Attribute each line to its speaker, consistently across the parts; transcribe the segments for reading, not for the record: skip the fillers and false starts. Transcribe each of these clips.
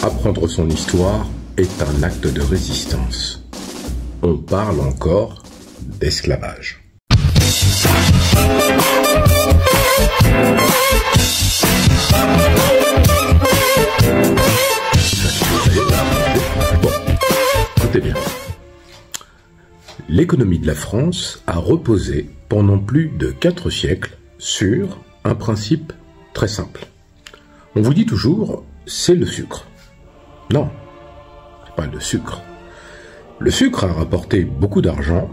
Speaker 1: Apprendre son histoire est un acte de résistance. On parle encore d'esclavage. Bon, écoutez bien. L'économie de la France a reposé pendant plus de 4 siècles sur un principe très simple. On vous dit toujours, c'est le sucre. Non, c'est pas le sucre. Le sucre a rapporté beaucoup d'argent,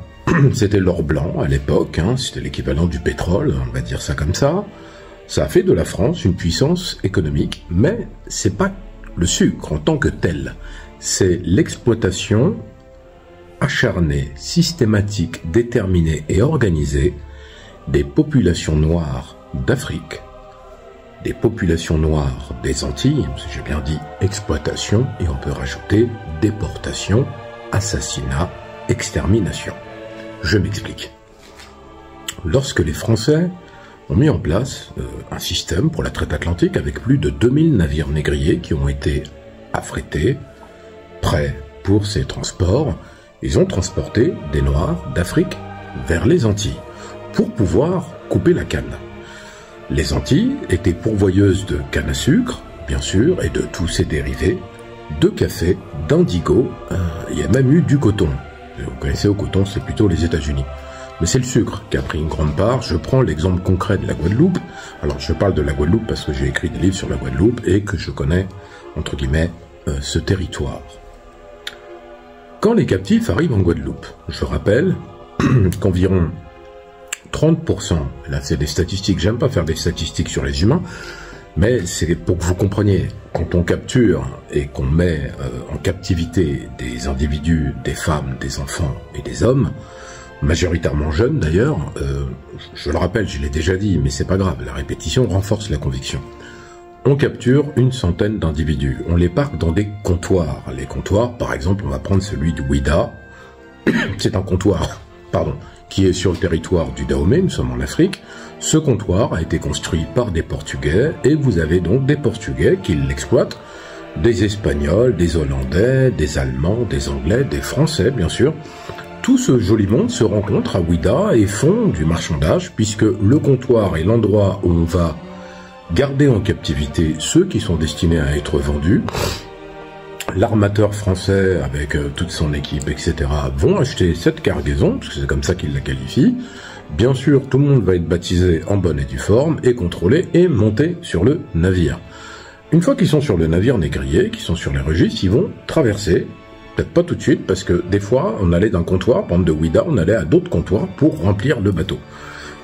Speaker 1: c'était l'or blanc à l'époque, c'était l'équivalent du pétrole, on va dire ça comme ça. Ça a fait de la France une puissance économique, mais c'est pas le sucre en tant que tel, c'est l'exploitation acharnée, systématique, déterminée et organisée des populations noires d'Afrique, des populations noires des Antilles, j'ai bien dit exploitation, et on peut rajouter déportation, assassinat, extermination. Je m'explique. Lorsque les Français ont mis en place un système pour la traite atlantique avec plus de 2000 navires négriers qui ont été affrétés, prêts pour ces transports, ils ont transporté des Noirs d'Afrique vers les Antilles pour pouvoir couper la canne. Les Antilles étaient pourvoyeuses de canne à sucre, bien sûr, et de tous ses dérivés, de café, d'indigo, il y a même eu du coton. Vous connaissez, au coton, c'est plutôt les États-Unis. Mais c'est le sucre qui a pris une grande part. Je prends l'exemple concret de la Guadeloupe. Alors, je parle de la Guadeloupe parce que j'ai écrit des livres sur la Guadeloupe et que je connais, entre guillemets, ce territoire. Quand les captifs arrivent en Guadeloupe, je rappelle qu'environ 30%, là c'est des statistiques, j'aime pas faire des statistiques sur les humains, mais c'est pour que vous compreniez, quand on capture et qu'on met en captivité des individus, des femmes, des enfants et des hommes, majoritairement jeunes d'ailleurs, je le rappelle, je l'ai déjà dit, mais c'est pas grave, la répétition renforce la conviction. On capture une centaine d'individus, on les parque dans des comptoirs. Les comptoirs, par exemple, on va prendre celui de Ouida, c'est un comptoir, qui est sur le territoire du Dahomey, nous sommes en Afrique. Ce comptoir a été construit par des Portugais, et vous avez donc des Portugais qui l'exploitent, des Espagnols, des Hollandais, des Allemands, des Anglais, des Français, bien sûr. Tout ce joli monde se rencontre à Ouida et font du marchandage, puisque le comptoir est l'endroit où on va garder en captivité ceux qui sont destinés à être vendus. L'armateur français, avec toute son équipe, etc., vont acheter cette cargaison, parce que c'est comme ça qu'ils la qualifient. Bien sûr, tout le monde va être baptisé en bonne et due forme, et contrôlé, et monté sur le navire. Une fois qu'ils sont sur le navire négrier, qu'ils sont sur les registres, ils vont traverser, peut-être pas tout de suite, parce que des fois, on allait d'un comptoir, par exemple de Ouida, on allait à d'autres comptoirs pour remplir le bateau.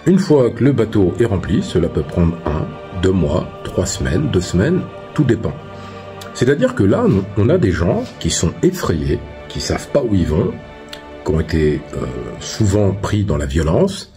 Speaker 1: Une fois que le bateau est rempli, cela peut prendre 1, 2 mois, 3 semaines, 2 semaines, tout dépend. C'est-à-dire que là, on a des gens qui sont effrayés, qui savent pas où ils vont, qui ont été souvent pris dans la violence,